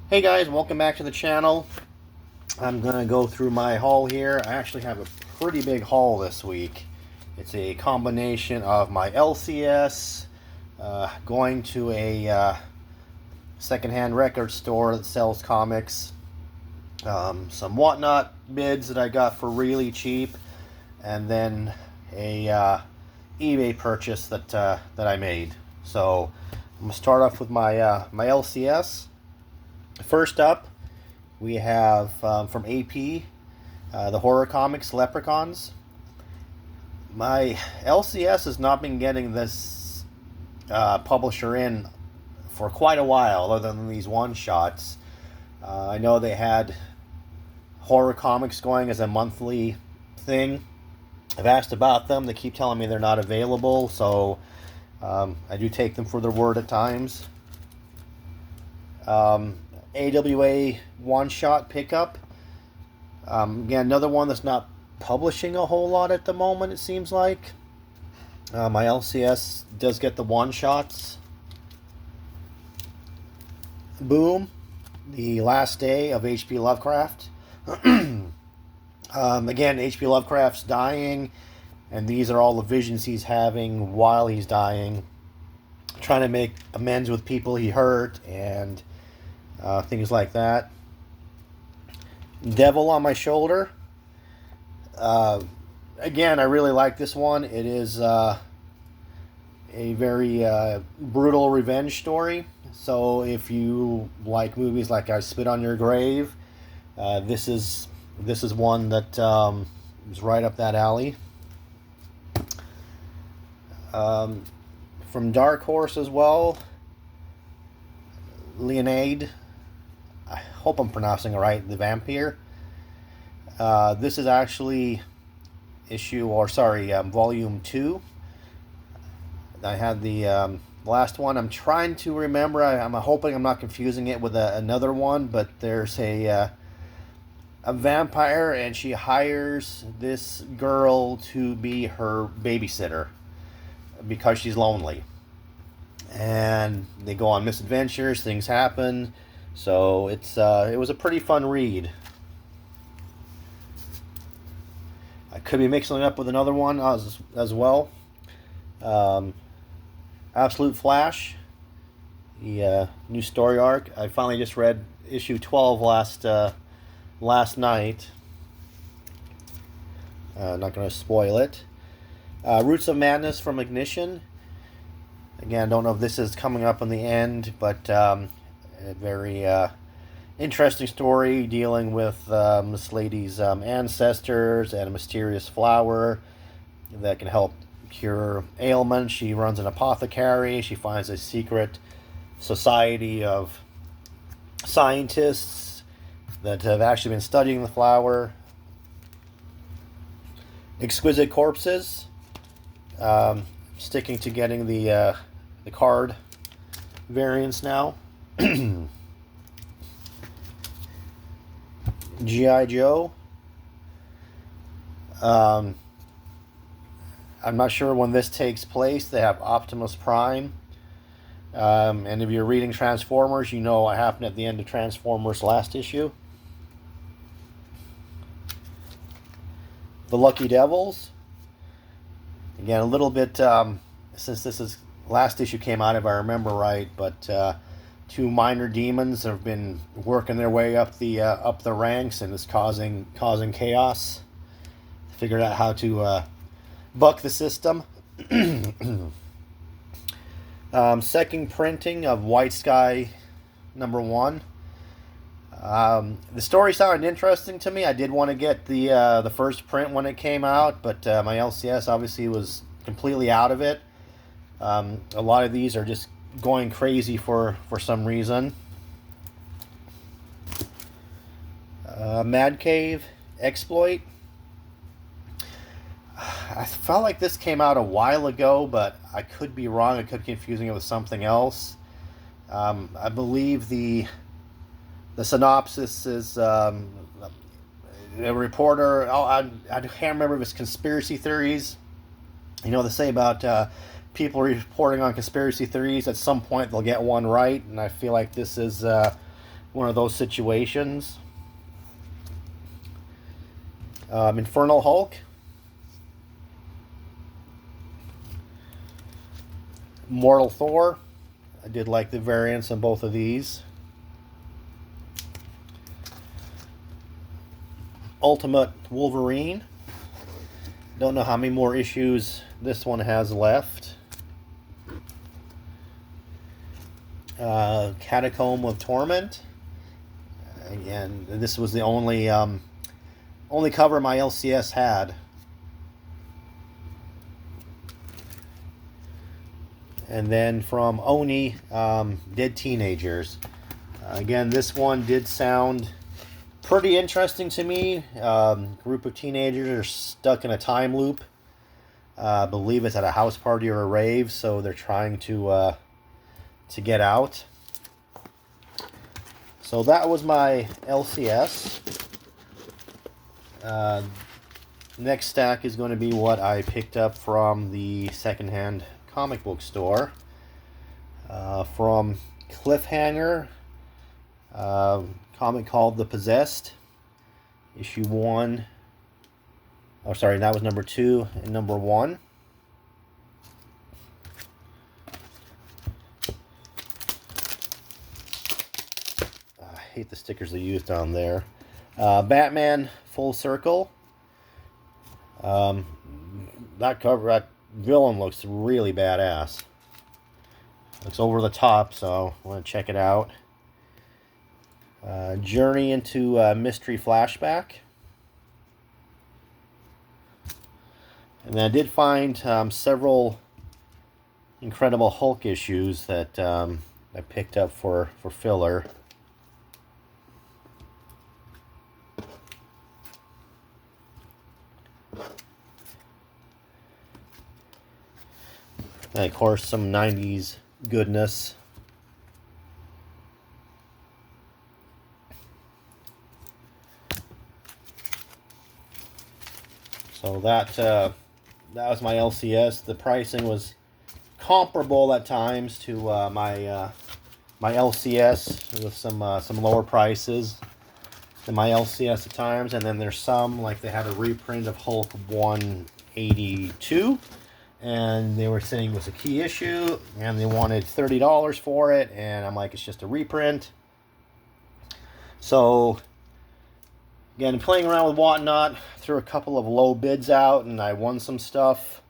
Hey guys, welcome back to the channel. I'm going to go through my haul here. I actually have a pretty big haul this week. It's a combination of my LCS, going to a secondhand record store that sells comics, some whatnot bids that I got for really cheap, and then a eBay purchase that I made. So I'm going to start off with my LCS. First up, we have from AP, the horror comics Leprechauns. My LCS has not been getting this publisher in for quite a while, other than these one-shots. I know they had horror comics going as a monthly thing. I've asked about them. They keep telling me they're not available, so I do take them for their word at times. AWA one-shot pickup. Again, another one that's not publishing a whole lot at the moment, it seems like. My LCS does get the one-shots. Boom, the last day of H.P. Lovecraft. Again, H.P. Lovecraft's dying, and these are all the visions he's having while he's dying. Trying to make amends with people he hurt, and things like that. Devil on My Shoulder. Again, I really like this one. It is a very brutal revenge story. So if you like movies like I Spit on Your Grave, this is one that is right up that alley. From Dark Horse as well, Leonade. I hope I'm pronouncing it right. The Vampire. This is actually volume 2. I had the last one. I'm trying to remember. I'm hoping I'm not confusing it with another one. But there's a vampire, and she hires this girl to be her babysitter because she's lonely. And they go on misadventures. Things happen. So it was a pretty fun read. I could be mixing it up with another one as well. Absolute Flash, the new story arc. I finally just read issue 12 last night. Not going to spoil it. Roots of Madness from Ignition. Again, I don't know if this is coming up in the end, but a very interesting story dealing with this lady's ancestors and a mysterious flower that can help cure ailments. She runs an apothecary. She finds a secret society of scientists that have actually been studying the flower. Exquisite Corpses. Sticking to getting the card variants now. G.I. Joe. I'm not sure when this takes place. They have Optimus Prime. And if you're reading Transformers, you know what happened at the end of Transformers last issue. The Lucky Devils. Again, a little bit, since this is last issue came out, if I remember right, but two minor demons have been working their way up the ranks, and is causing chaos. Figured out how to buck the system. Second printing of White Sky #1. The story sounded interesting to me. I did want to get the first print when it came out, but my LCS obviously was completely out of it. A lot of these are just going crazy for some reason. Mad Cave Exploit. I felt like this came out a while ago, but I could be wrong. I could be confusing it with something else. I believe the synopsis is a reporter. I can't remember if it's conspiracy theories. You know, they say about people reporting on conspiracy theories. At some point, they'll get one right, and I feel like this is one of those situations. Infernal Hulk, Mortal Thor. I did like the variants on both of these. Ultimate Wolverine. Don't know how many more issues this one has left. Catacomb of Torment. Again, this was the only cover my LCS had. And then from Oni, Dead Teenagers. Again, this one did sound pretty interesting to me. Group of teenagers are stuck in a time loop. I believe it's at a house party or a rave, so they're trying to get out. So that was my LCS. Next stack is going to be what I picked up from the secondhand comic book store. From Cliffhanger, comic called The Possessed, issue 1. Oh, sorry, that was number 2 and number 1. I hate the stickers they used on there. Batman Full Circle. That villain looks really badass. Looks over the top, so I want to check it out. Journey into Mystery Flashback. And then I did find several Incredible Hulk issues that I picked up for filler. And of course some 90s goodness. So that was my LCS. The pricing was comparable at times to my LCS, with some lower prices than my LCS at times. And then there's some, like they had a reprint of Hulk 182, and they were saying it was a key issue, and they wanted $30 for it, and I'm like, it's just a reprint. So again, playing around with Whatnot, threw a couple of low bids out, and I won some stuff.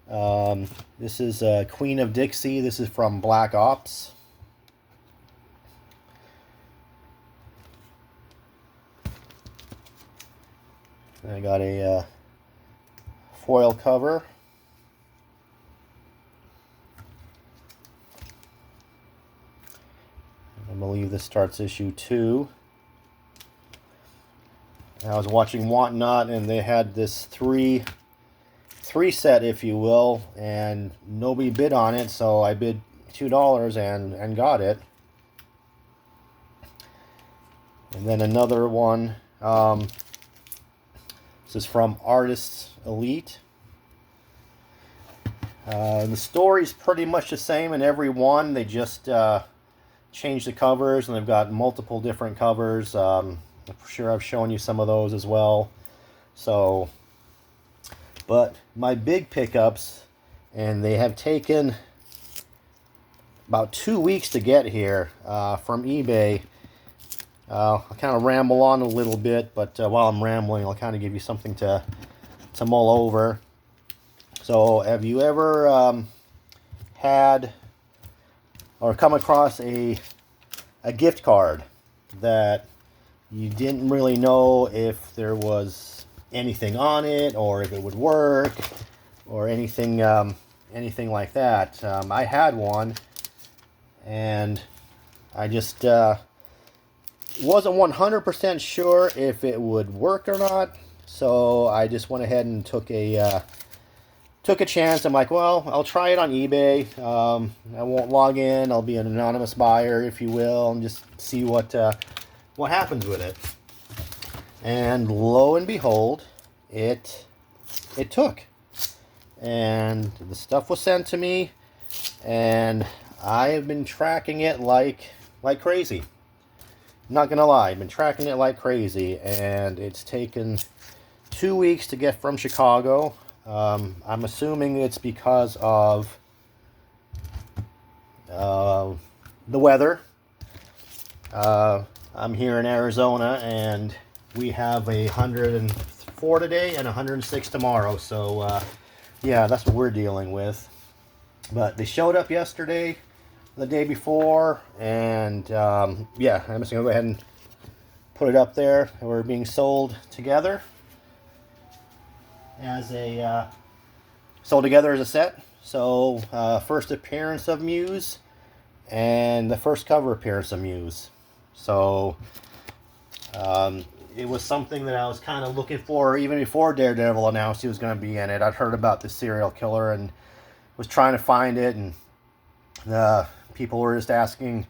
This is Queen of Dixie. This is from Black Ops. And I got a foil cover. I believe this starts issue 2. I was watching Whatnot, and they had this three set, if you will, and nobody bid on it, so I bid $2 and got it. And then another one. This is from Artists Elite. The story's pretty much the same in every one. They just changed the covers, and they've got multiple different covers. I'm sure I've shown you some of those as well. So, but my big pickups, and they have taken about 2 weeks to get here from eBay. I'll kind of ramble on a little bit, but while I'm rambling, I'll kind of give you something to mull over. So, have you ever had or come across a gift card that you didn't really know if there was anything on it, or if it would work, or anything like that? I had one, and I just wasn't 100% sure if it would work or not, so I just went ahead and took a chance. I'm like, well, I'll try it on eBay. I won't log in. I'll be an anonymous buyer, if you will, and just see what happens with it. And lo and behold, it took. And the stuff was sent to me, and I have been tracking it like crazy. not gonna lie, I've been tracking it like crazy, and it's taken 2 weeks to get from Chicago. I'm assuming it's because of the weather. I'm here in Arizona, and we have 104 today and 106 tomorrow. So, yeah, that's what we're dealing with. But they showed up yesterday, the day before, and yeah, I'm just going to go ahead and put it up there. We're being sold together as a set. So, first appearance of Muse and the first cover appearance of Muse. So, it was something that I was kind of looking for even before Daredevil announced he was going to be in it. I'd heard about the serial killer and was trying to find it, and people were just asking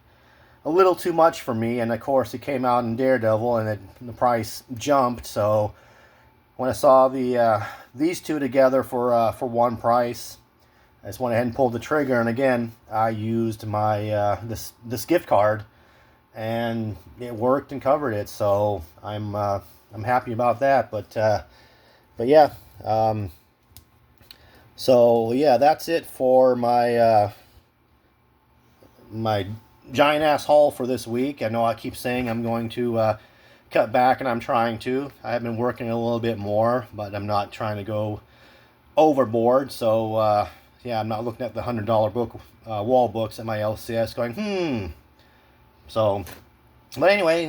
a little too much for me. And of course, it came out in Daredevil, and the price jumped. So when I saw these two together for one price, I just went ahead and pulled the trigger. And again, I used my this gift card, and it worked and covered it. So I'm happy about that. But yeah. So yeah, that's it for my my giant ass haul for this week. I know I keep saying I'm going to cut back, and I'm trying to. I have been working a little bit more, but I'm not trying to go overboard. So yeah, I'm not looking at the $100 book wall books at my LCS going So, but anyway,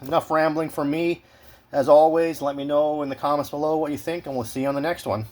enough rambling from me. As always, let me know in the comments below what you think, and we'll see you on the next one.